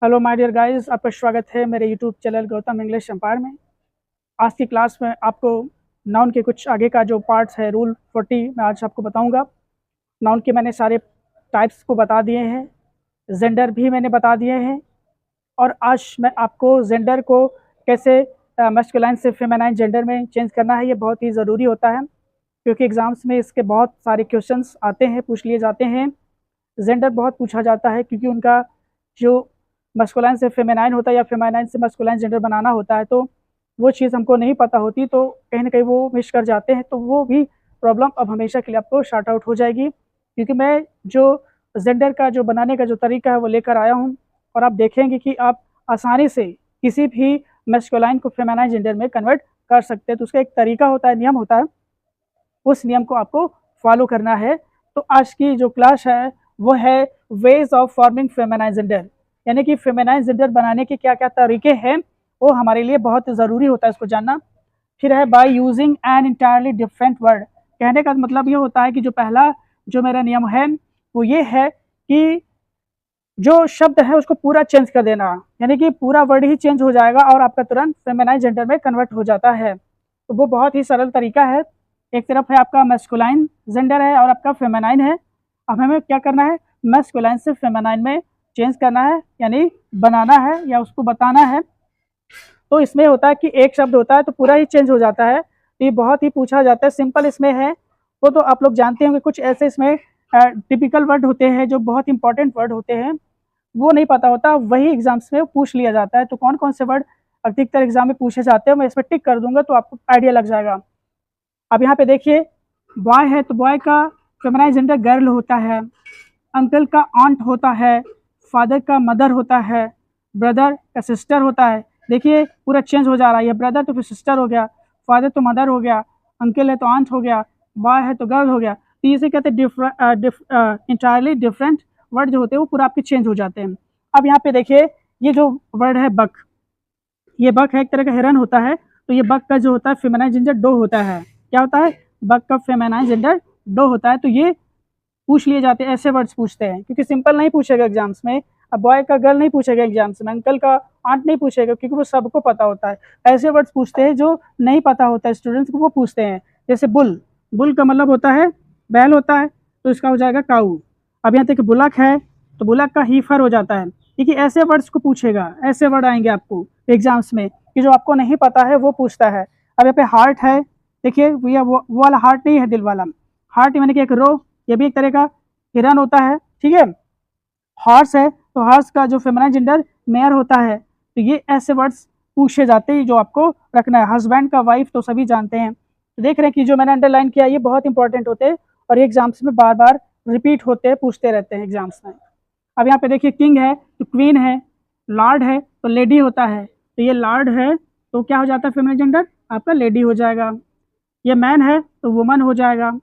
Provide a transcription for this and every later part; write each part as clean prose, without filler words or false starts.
Hello my dear guys, आपका स्वागत है मेरे YouTube channel Gautam English Empire में। आज की क्लास में आपको नाउन के कुछ आगे का जो पार्ट्स है रूल 40 मैं आज आपको बताऊंगा। नाउन के मैंने सारे टाइप्स को बता दिए हैं, जेंडर भी मैंने बता दिए हैं और आज मैं आपको जेंडर को कैसे मस्कुलाइन से फेमिनाइन जेंडर में चेंज करना है, ये बहुत ही ज़रूरी होता है क्योंकि एग्ज़ाम्स में इसके बहुत सारे क्वेश्चंस आते हैं, पूछ लिए जाते हैं। जेंडर बहुत पूछा जाता है क्योंकि उनका जो मस्कुलाइन से फेमिनाइन होता है या फेमिनाइन से मस्कुलाइन जेंडर बनाना होता है, तो वो चीज़ हमको नहीं पता होती तो कहीं ना कहीं वो मिस कर जाते हैं, तो वो भी प्रॉब्लम अब हमेशा के लिए आपको शार्ट आउट हो जाएगी क्योंकि मैं जो जेंडर का जो बनाने का जो तरीका है वो लेकर आया हूँ और आप देखेंगे कि आप आसानी से किसी भी मस्कुलाइन को फेमिनाइन जेंडर में कन्वर्ट कर सकते हैं। तो उसका एक तरीका होता है, नियम होता है, उस नियम को आपको फॉलो करना है। तो आज की जो क्लास है वो है ways of forming feminine gender, यानी कि फेमिनाइन जेंडर बनाने के क्या क्या तरीके हैं, वो हमारे लिए बहुत ज़रूरी होता है इसको जानना। फिर है by using an entirely different word. कहने का मतलब ये होता है कि जो पहला जो मेरा नियम है वो ये है कि जो शब्द है उसको पूरा चेंज कर देना, यानी कि पूरा वर्ड ही चेंज हो जाएगा और आपका तुरंत फेमिनाइन जेंडर में कन्वर्ट हो जाता है। तो वो बहुत ही सरल तरीका है। एक तरफ है आपका मैस्कुलाइन जेंडर है और आपका फेमिनाइन है। अब हमें क्या करना है, मैस्कुलाइन से फेमिनाइन में चेंज करना है, यानी बनाना है या उसको बताना है। तो इसमें होता है कि एक शब्द होता है तो पूरा ही चेंज हो जाता है। तो ये बहुत ही पूछा जाता है, सिंपल इसमें है वो तो आप लोग जानते होंगे। कुछ ऐसे इसमें टिपिकल वर्ड होते हैं जो बहुत इंपॉर्टेंट वर्ड होते हैं, वो नहीं पता होता, वही एग्जाम्स में पूछ लिया जाता है। तो कौन कौन से वर्ड अधिकतर एग्जाम में पूछे जाते हैं मैं इसमें टिक कर दूंगा तो आपको आइडिया लग जाएगा। अब यहाँ पे देखिए, बॉय है तो बॉय का फेमिनाइन जेंडर गर्ल होता है, अंकल का आंट होता है, फादर का मदर होता है, ब्रदर का सिस्टर होता है। देखिए पूरा चेंज हो जा रहा है, ये ब्रदर तो फिर सिस्टर हो गया, फादर तो मदर हो गया, अंकल है तो आंट हो गया, बॉय है तो गर्ल हो गया। तो इसे कहते हैं इंटायरली डिफरेंट वर्ड जो होते हैं वो पूरा आपके चेंज हो जाते हैं। अब यहाँ पे देखिए, ये जो वर्ड है बक, ये बक है, एक तरह का हिरन होता है। तो ये बक का जो होता है फेमिनाइन जेंडर डो होता है। क्या होता है, बक का फेमिनाइन जेंडर डो होता है। तो ये पूछ लिए जाते हैं, ऐसे वर्ड्स पूछते हैं क्योंकि सिंपल नहीं पूछेगा एग्जाम्स में। अब बॉय का गर्ल नहीं पूछेगा एग्जाम्स में, अंकल का आंट नहीं पूछेगा क्योंकि वो सबको पता होता है। ऐसे वर्ड्स पूछते हैं जो नहीं पता होता है स्टूडेंट्स को, वो पूछते हैं। जैसे बुल, बुल का मतलब होता है बैल होता है, तो इसका हो जाएगा काऊ। अब यहाँ तक बुलक है तो बुलक का हीफर हो जाता है। देखिए ऐसे वर्ड्स को पूछेगा, ऐसे वर्ड आएंगे आपको एग्जाम्स में कि जो आपको नहीं पता है वो पूछता है। अब यहाँ पे हार्ट है, देखिए भैया वो वाला हार्ट नहीं है, दिल वाला हार्ट, यानी कि एक रो, ये भी एक तरह का हिरन होता है। ठीक है, हॉर्स है तो हॉर्स का जो फेमिनाइन जेंडर मेयर होता है। तो ये ऐसे वर्ड्स पूछे जाते हैं जो आपको रखना है। हस्बैंड का वाइफ तो सभी जानते हैं। तो देख रहे हैं कि जो मैंने अंडरलाइन किया ये बहुत इंपॉर्टेंट होते हैं और ये एग्जाम्स में बार बार रिपीट होते हैं, पूछते रहते हैं एग्जाम्स में। अब यहाँ पे देखिए, किंग है तो क्वीन है, लॉर्ड है तो लेडी होता है। तो ये लॉर्ड है तो क्या हो जाता है फेमिनाइन जेंडर आपका लेडी हो जाएगा। ये मैन है तो वुमन हो जाएगा।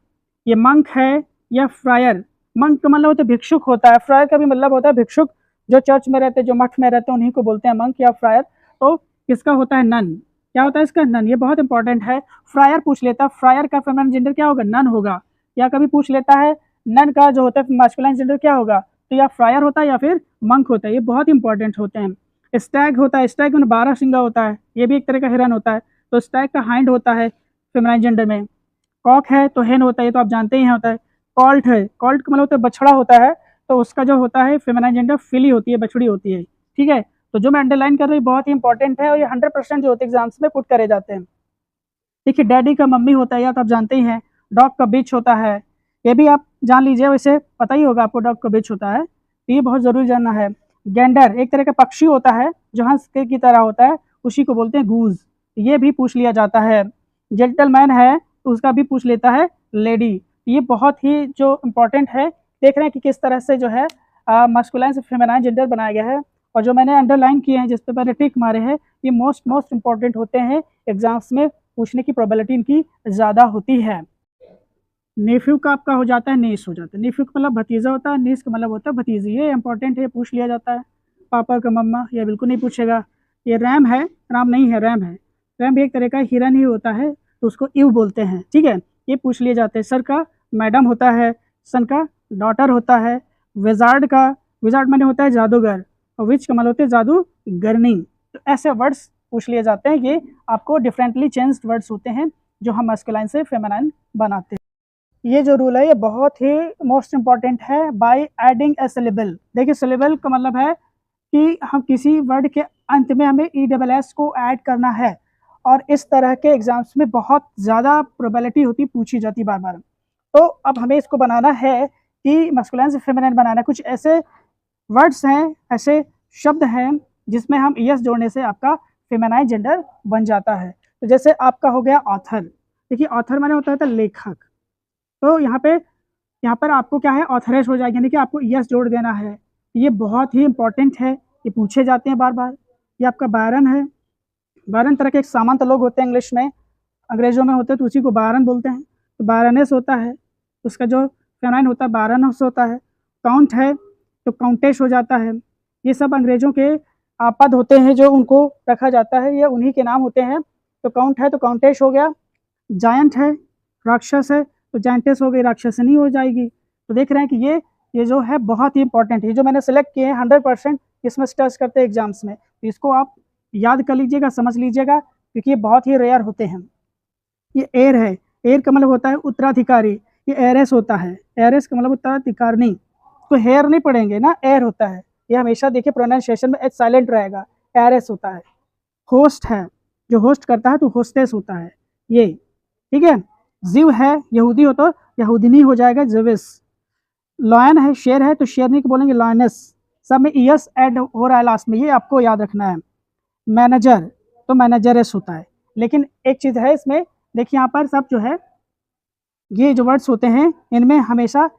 ये मंक है या फ्रायर, मंक का मतलब होता है भिक्षुक होता है, फ्रायर का भी मतलब होता है भिक्षुक, जो चर्च में रहते हैं, जो मठ में रहते हैं, उन्हीं को बोलते हैं मंक या फ्रायर। तो किसका होता है, नन। क्या होता है इसका, नन। ये बहुत इंपॉर्टेंट है। फ्रायर पूछ लेता है, फ्रायर का फेमिनिन जेंडर क्या होगा, नन होगा। या कभी पूछ लेता है नन का जो होता है मास्कुलाइन जेंडर क्या होगा, तो या फ्रायर होता है या फिर मंक होता है। ये बहुत इंपॉर्टेंट होते हैं। स्टैग होता है, स्टैग में 12 सिंगा होता है, ये भी एक तरह का हिरन होता है। तो स्टैग का हाइंड होता है फेमिनाइन जेंडर में। कॉक है तो हेन होता है, ये तो आप जानते ही हैं होता है। कॉल्ट है, कॉल्ट का मतलब होता है बछड़ा होता है, तो उसका जो होता है फेमिनाइन जेंडर फिली होती है, बछड़ी होती है। ठीक है, तो जो मैं अंडरलाइन कर रही हूँ बहुत ही इंपॉर्टेंट है और ये 100% जो होते हैं एग्जाम्स में पुट करे जाते हैं। देखिए डैडी का मम्मी होता है, या तो आप जानते ही हैं। डॉग का बिच होता है, ये भी आप जान लीजिए, वैसे पता ही होगा आपको डॉग का बिच होता है, तो ये बहुत ज़रूरी जानना है। गैंडर एक तरह का पक्षी होता है जो हंस की तरह होता है, उसी को बोलते हैं गूज, ये भी पूछ लिया जाता है। जेंटलमैन है तो उसका भी पूछ लेता है लेडी। ये बहुत ही जो इम्पोर्टेंट है, देख रहे हैं कि किस तरह से जो है मास्कुलाइन से फेमिनाइन जेंडर बनाया गया है। और जो मैंने अंडरलाइन किए हैं, जिस पे मैंने टिक मारे हैं, ये मोस्ट इंपॉर्टेंट होते हैं, एग्जाम्स में पूछने की प्रोबेबिलिटी इनकी ज़्यादा होती है। नेफ्यू का आपका हो जाता है नीस हो जाता है, नेफ्यू का मतलब भतीजा होता है, नीस का मतलब होता है भतीजी, ये इंपॉर्टेंट है, पूछ लिया जाता है। पापा का मम्मा, ये बिल्कुल नहीं पूछेगा। ये रैम है, राम नहीं है, रैम है। रैम भी एक तरह का हिरन ही होता है, तो उसको इव बोलते हैं। ठीक है, ये पूछ लिए जाते हैं। सर का मैडम होता है, सन का डॉटर होता है। विजार्ड का, विजार्ड मैंने होता है जादूगर, और विच का मतलब होते हैं जादूगरनी। तो ऐसे वर्ड्स पूछ लिए जाते हैं, ये आपको डिफरेंटली चेंज्ड वर्ड्स होते हैं जो हम मस्कुलाइन से फेमिनाइन बनाते हैं। ये जो रूल है ये बहुत ही मोस्ट इंपॉर्टेंट है, बाय एडिंग ए सिलेबल। देखिए सिलेबल का मतलब है कि हम किसी वर्ड के अंत में हमें ESS को ऐड करना है, और इस तरह के एग्जाम्स में बहुत ज़्यादा प्रोबेबिलिटी होती, पूछी जाती बार बार। तो अब हमें इसको बनाना है कि मस्कुलाइन से फेमिनाइन बनाना है। कुछ ऐसे वर्ड्स हैं, ऐसे शब्द हैं जिसमें हम ES जोड़ने से आपका फेमिनाइन जेंडर बन जाता है। तो जैसे आपका हो गया ऑथर। देखिए ऑथर माने होता है लेखक। तो यहाँ पर आपको क्या है, ऑथरेस हो जाएगी, यानी कि आपको ES जोड़ देना है। ये बहुत ही इंपॉर्टेंट है, ये पूछे जाते हैं बार बार। ये आपका बायरन है। बायरन तरह के एक सामंत लोग होते हैं इंग्लिश में, अंग्रेजों में होते हैं तो उसी को बायरन बोलते हैं। तो बायरनेस होता है, उसका जो फेमिनाइन होता है बायरनस होता है। काउंट है तो काउंटेश हो जाता है। ये सब अंग्रेजों के पद होते हैं जो उनको रखा जाता है, ये उन्हीं के नाम होते हैं। तो काउंट है तो काउंटेश हो गया। जायंट है, राक्षस है तो जायंटेस हो गई, राक्षसनी हो जाएगी। तो देख रहे हैं कि ये जो है बहुत ही इंपॉर्टेंट है। ये जो मैंने सेलेक्ट किए हैं 100% इसमें टच करते हैं एग्जाम्स में, तो इसको आप याद कर लीजिएगा, समझ लीजिएगा, क्योंकि ये बहुत ही रेयर होते हैं। ये एयर है, एयर का मतलब होता है उत्तराधिकारी। ये एयरेस होता है, एयरेस का मतलब उत्तराधिकारी। तो हेयर नहीं पढ़ेंगे ना, एयर होता है। ये हमेशा देखिए प्रोनाउंसिएशन में एच साइलेंट रहेगा, एयरेस होता है। होस्ट है, जो होस्ट करता है तो होस्टेस होता है ये, ठीक है। जीव है, यहूदी हो तो यहूदिनी हो जाएगा, जविस। लॉयन है, शेर है तो शेरनी को बोलेंगे लॉयनस। सब में ES ऐड हो रहा है लास्ट में, ये आपको याद रखना है। मैनेजर तो मैनेजरेस होता है। लेकिन एक चीज़ है इसमें, देखिए यहाँ पर सब जो है ये जो वर्ड्स होते हैं इनमें हमेशा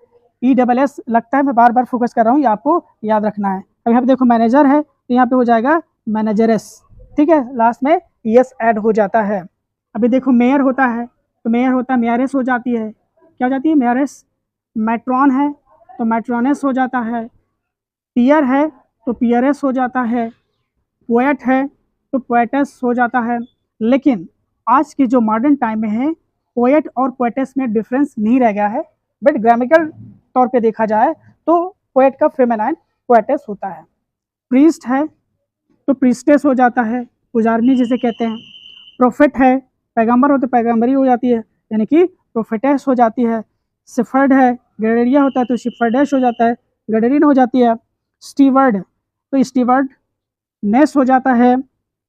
ESS लगता है। मैं बार बार फोकस कर रहा हूँ, ये आपको याद रखना है। अब यहाँ पे देखो मैनेजर है तो यहाँ पे हो जाएगा मैनेजरेस, ठीक है, लास्ट में ES ऐड हो जाता है। अभी देखो मेयर होता है तो मेयर होता है मेयरेस हो जाती है। क्या हो जाती है, मेयरेस। मैट्रॉन है तो मैट्रॉनेस हो जाता है। पियर है तो पियरेस हो जाता है। पोएट है तो पोएटेस हो जाता है। लेकिन आज के जो मॉडर्न टाइम में है, पोएट और पोएटेस में डिफरेंस नहीं रह गया है, बट ग्रामेटिकल तौर पे देखा जाए तो पोएट का फेमिनाइन पोएटेस होता है। प्रीस्ट है तो प्रीस्टेस हो जाता है, पुजारनी जिसे कहते हैं। प्रोफेट है, पैगंबर हो तो पैगंबरी हो जाती है, यानी कि प्रोफेटेस हो जाती है। सिफर्ड है, गडेरिया होता है तो सिफर्डेस हो जाता है, गडेरिन हो जाती है। स्टीवर्ड तो स्टीवर्ड नेस हो जाता है।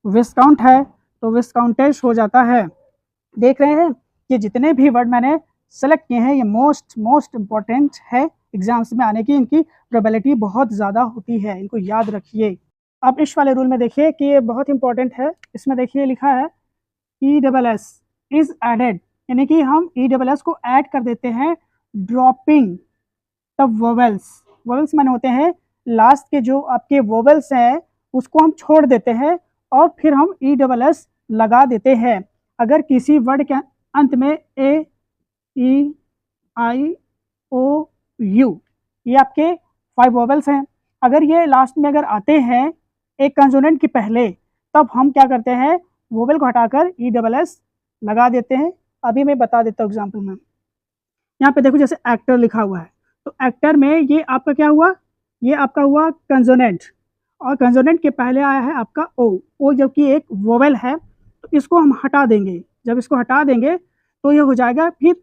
विस्काउंट है तो विस्काउंटेस हो जाता है। देख रहे हैं कि जितने भी वर्ड मैंने सेलेक्ट किए हैं ये मोस्ट इंपॉर्टेंट है एग्जाम्स में आने की, इनकी प्रोबेबिलिटी बहुत ज़्यादा होती है, इनको याद रखिए। अब इस वाले रूल में देखिए कि ये बहुत इंपॉर्टेंट है। इसमें देखिए लिखा है ESS इज एडेड, यानी कि हम ESS को ऐड कर देते हैं ड्रॉपिंग द वोवेल्स। वोवेल्स माने होते हैं लास्ट के जो आपके वोवेल्स हैं उसको हम छोड़ देते हैं और फिर हम ESS लगा देते हैं। अगर किसी वर्ड के अंत में A, E, I, O, U ये आपके 5 वोवेल्स हैं, अगर ये लास्ट में अगर आते हैं एक कंसोनेंट के पहले, तब हम क्या करते हैं, वोवेल को हटाकर ESS लगा देते हैं। अभी मैं बता देता हूँ एग्जाम्पल में। यहाँ पे देखो जैसे एक्टर लिखा हुआ है, तो एक्टर में ये आपका क्या हुआ, ये आपका हुआ कंसोनेंट, और कंसोनेंट के पहले आया है आपका ओ जबकि एक वोवेल है, तो इसको हम हटा देंगे। जब इसको हटा देंगे तो ये हो जाएगा, फिर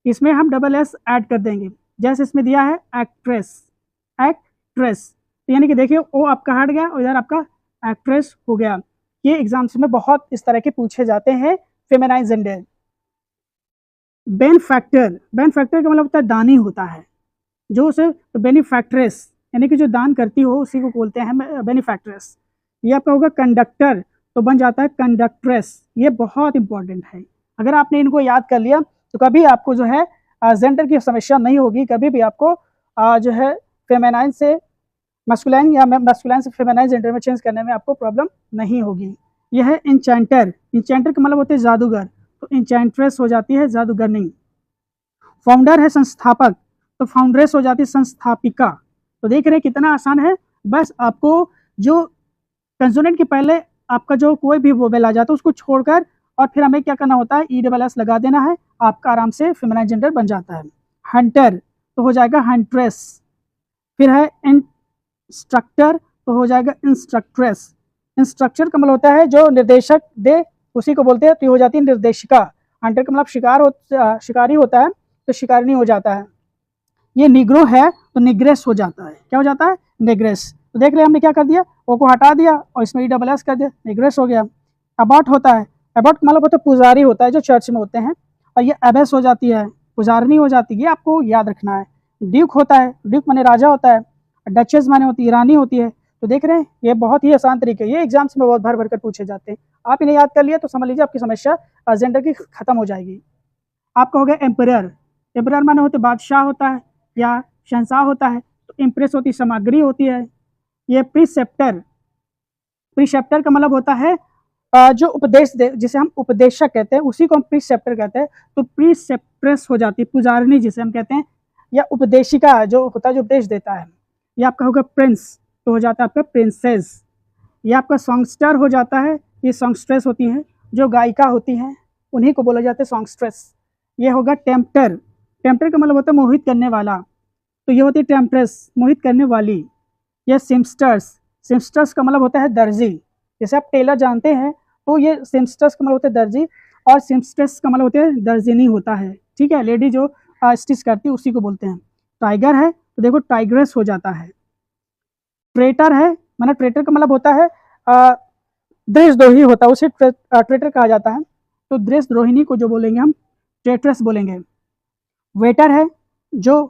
इसमें हम ESS ऐड कर देंगे। जैसे इसमें दिया है एक्ट्रेस, एक्ट्रेस, तो यानी कि देखिए ओ आपका हट गया और इधर आपका एक्ट्रेस हो गया। ये एग्जाम्स में बहुत इस तरह के पूछे जाते हैं फेमिनाइन जेंडर। बेनफैक्टर, बेनफैक्टर का मतलब होता है दानी होता है, जो उसे बेनिफैक्ट्रेस यानी कि जो दान करती हो उसी को बोलते हैं बेनिफैक्ट्रेस। ये आपका होगा कंडक्टर तो बन जाता है कंडक्ट्रेस। ये बहुत इंपॉर्टेंट है, अगर आपने इनको याद कर लिया तो कभी आपको जो है जेंडर की समस्या नहीं होगी, कभी भी आपको जो है फेमिनाइन से मस्कुलाइन या मस्कुलाइन से फेमिनाइन जेंडर में चेंज करने में आपको प्रॉब्लम नहीं होगी। यह है इंचेंटर, इंचेंटर का मतलब होते हैं जादूगर, तो इंचेंट्रेस हो जाती है जादूगरनी। फाउंडर है संस्थापक, तो फाउंड्रेस हो जाती है संस्थापिका। तो देख रहे हैं कितना आसान है, बस आपको जो कंसोनेंट के पहले आपका जो कोई भी वोवेल आ जाता है उसको छोड़कर और फिर हमें क्या करना होता है, ESS लगा देना है, आपका आराम से फेमिनाइन जेंडर बन जाता है। हंटर तो हो जाएगा हंट्रेस। फिर है इंस्ट्रक्टर तो हो जाएगा इंस्ट्रक्ट्रेस। इंस्ट्रक्टर का मतलब होता है जो निर्देशक दे, उसी को बोलते हैं, तो हो जाती है निर्देशिका। हंटर का मतलब शिकारी होता है, तो शिकारिनी हो जाता है। ये निग्रो है तो निग्रेस हो जाता है। क्या हो जाता है? निग्रेस। तो देख रहे हैं हमने क्या कर दिया, ओ को हटा दिया और इसमें ई डबल एस कर दिया, निग्रेस हो गया। अबॉट होता है, अबॉट मतलब होता है पुजारी होता है जो चर्च में होते हैं, और ये एबेस हो जाती है, पुजारनी हो जाती है। ये आपको याद रखना है। ड्यूक होता है, ड्यूक माने राजा होता है, डचेस माने होती है रानी होती है। तो देख रहे हैं ये बहुत ही आसान तरीके, ये एग्जाम्स में बहुत भर भर कर पूछे जाते हैं। आप इन्हें याद कर लिया तो समझ लीजिए आपकी समस्या जेंडर की खत्म हो जाएगी। आपका हो गया एम्परर। एम्परर माने होते बादशाह होता है या शहंशाह होता है, तो इम्प्रेस होती सामग्री होती है। ये प्रीसेप्टर, प्रीसेप्टर का मतलब होता है जो उपदेश दे, जिसे हम उपदेशक कहते हैं, उसी को हम प्रीसेप्टर कहते हैं। तो प्रीसेप्ट्रेस हो जाती है पुजारिनी जिसे हम कहते हैं, या उपदेशिका जो होता है जो उपदेश देता है। ये आपका होगा प्रिंस, तो हो जाता है आपका प्रिंसेस। ये आपका सॉन्गस्टर हो जाता है, ये सॉन्गस्ट्रेस होती हैं जो गायिका होती हैं, उन्हीं को बोला जाता है सॉन्गस्ट्रेस। ये होगा टेम्पटर, टेम्पटर का मतलब होता है मोहित करने वाला, तो ये होती है टेम्पट्रेस, मोहित करने वाली। ये सिम्स्टर्स, सिम्स्टर्स का मतलब होता है दर्जी, जैसे आप टेलर जानते हैं, तो ये सिम्स्टर्स का मतलब होता है दर्जी, और सिम्स्ट्रेस का मतलब होता है दर्जिनी होता है। ठीक है, लेडी जो स्टिच करती है उसी को बोलते हैं। टाइगर है तो देखो टाइग्रेस हो जाता है। ट्रेटर है, माना ट्रेटर का मतलब होता है देशद्रोही होता है, उसे ट्रेटर कहा जाता है। तो देशद्रोहिणी को जो बोलेंगे हम ट्रेट्रेस बोलेंगे। वेटर है, जो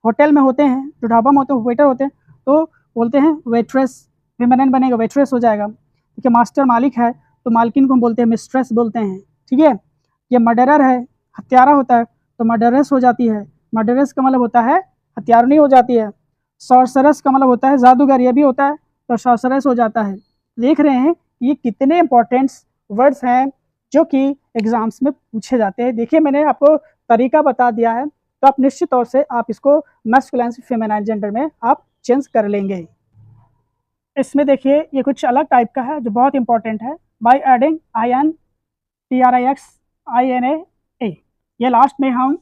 होटल में होते हैं, जो ढाबा में होते हैं वेटर होते हैं, तो बोलते हैं वेट्रेस, फेमिनिन बनेगा वेट्रेस हो जाएगा। ठीक है, मास्टर मालिक है तो मालकिन को हम बोलते हैं मिस्ट्रेस बोलते हैं। ठीक है, ये मर्डरर है, हत्यारा होता है, तो मर्डरेस हो जाती है। मर्डरेस का मतलब होता है हत्यारनी हो जाती है। सॉर्सरस का मतलब होता है जादूगर, ये भी होता है, तो सॉर्सरस हो जाता है। देख रहे हैं ये कितने इंपॉर्टेंट वर्ड्स हैं जो कि एग्जाम्स में पूछे जाते हैं। देखिए मैंने आपको तरीका बता दिया है, तो आप निश्चित तौर से आप इसको मैस्कुलाइन से फेमिनाइन जेंडर में आप चेंज कर लेंगे। इसमें देखिए ये कुछ अलग टाइप का है जो बहुत इंपॉर्टेंट है। By adding IN TRIX INA, ये लास्ट में हम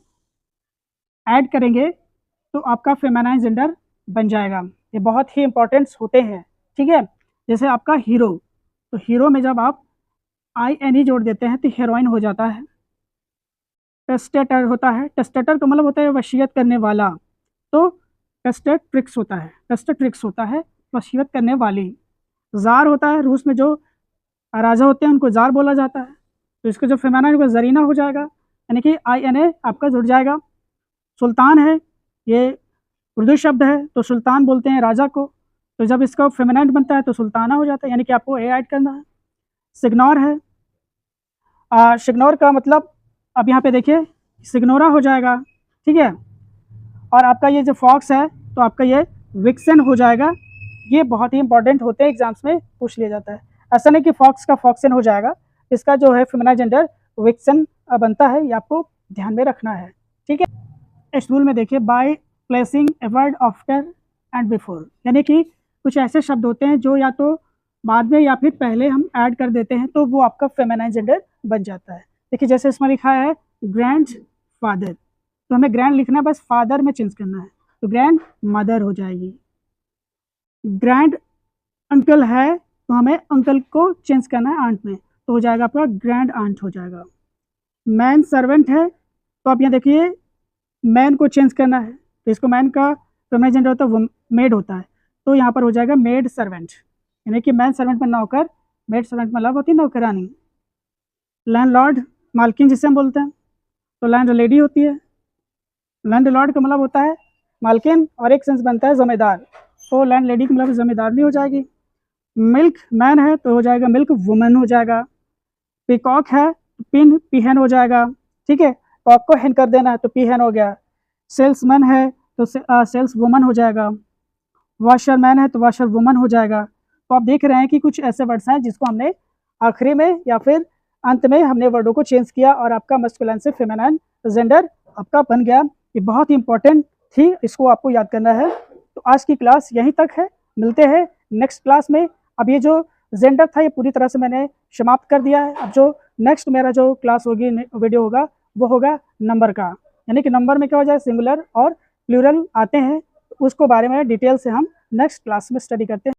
ऐड करेंगे तो आपका फेमिनाइन जेंडर बन जाएगा। ये बहुत ही इंपॉर्टेंट्स होते हैं। ठीक है, जैसे आपका हीरो, तो हीरो में जब आप INE जोड़ देते हैं तो हीरोइन हो जाता है। टेस्टेटर होता है, टेस्टेटर का मतलब होता है वसीयत करने वाला, तो टेस्टेट्रिक्स होता है, टेस्टेट्रिक्स होता है वसीयत करने वाली। जार होता है, रूस में जो राजा होते हैं उनको जार बोला जाता है, तो इसका जो फेमिनाइन होगा जरीना हो जाएगा, यानी कि INA आपका जुड़ जाएगा। सुल्तान है, ये उर्दू शब्द है, तो सुल्तान बोलते हैं राजा को, तो जब इसका फेमिनाइन बनता है तो सुल्ताना हो जाता है, यानी कि आपको A ऐड करना है। सिग्नोर है, सिग्नोर का मतलब अब यहाँ पे देखिए सिग्नोरा हो जाएगा। ठीक है, और आपका ये जो फॉक्स है तो आपका ये विक्सन हो जाएगा। ये बहुत ही इंपॉर्टेंट होते हैं, एग्जाम्स में पूछ लिया जाता है। ऐसा नहीं कि फॉक्स का फॉक्सन हो जाएगा, इसका जो है फेमिनाइन जेंडर विक्सन बनता है, ये आपको ध्यान में रखना है। ठीक है, इस रूल में देखिए by placing a word after and before, यानी कि कुछ ऐसे शब्द होते हैं जो या तो बाद में या फिर पहले हम ऐड कर देते हैं तो वो आपका फेमिनाइन जेंडर बन जाता है। देखिए जैसे इसमें लिखा है ग्रैंड फादर, तो हमें ग्रैंड लिखना है, बस फादर में चेंज करना है, तो ग्रैंड मदर हो जाएगी। ग्रैंड अंकल है तो हमें अंकल को चेंज करना है आंट में, तो हो जाएगा आपका ग्रैंड आंट हो जाएगा। मैन सर्वेंट है, तो आप यहाँ देखिए मैन को चेंज करना है, तो इसको मैन का फेमिनाइन जेंडर होता है मेड होता है, तो यहाँ पर हो जाएगा मेड सर्वेंट, यानी कि मैन सर्वेंट में नौकर, मेड सर्वेंट में लव होती है नौकरानी। लैंडलॉर्ड मालकिन जिसे हम बोलते हैं, तो लैंड लेडी होती है। लैंडलॉर्ड का मतलब होता है मालकिन और एक सेंस बनता है जमींदार, तो लैंड लेडी का मतलब जमींदार नहीं हो जाएगी। मिल्क मैन है तो हो जाएगा मिल्क वुमन हो जाएगा। पिकॉक है तो पिन पीहन हो जाएगा। ठीक है, कॉक को हेन कर देना है तो पीहन हो गया। सेल्समैन है तो सेल्स वुमन हो जाएगा। वॉशरमैन है तो वॉशर वुमन हो जाएगा। तो आप देख रहे हैं कि कुछ ऐसे वर्ड्स हैं जिसको हमने आखिरी में या फिर अंत में हमने वर्डों को चेंज किया और आपका मस्कुलाइन से फेमिनाइन जेंडर आपका बन गया। ये बहुत ही इंपॉर्टेंट थी, इसको आपको याद करना है। तो आज की क्लास यहीं तक है, मिलते हैं नेक्स्ट क्लास में। अब ये जो जेंडर था ये पूरी तरह से मैंने समाप्त कर दिया है। अब जो नेक्स्ट मेरा जो क्लास होगी, वीडियो होगा, वो होगा नंबर का, यानी कि नंबर में क्या हो जाए सिंगुलर और प्लूरल आते हैं, उसको बारे में डिटेल से हम नेक्स्ट क्लास में स्टडी करते हैं।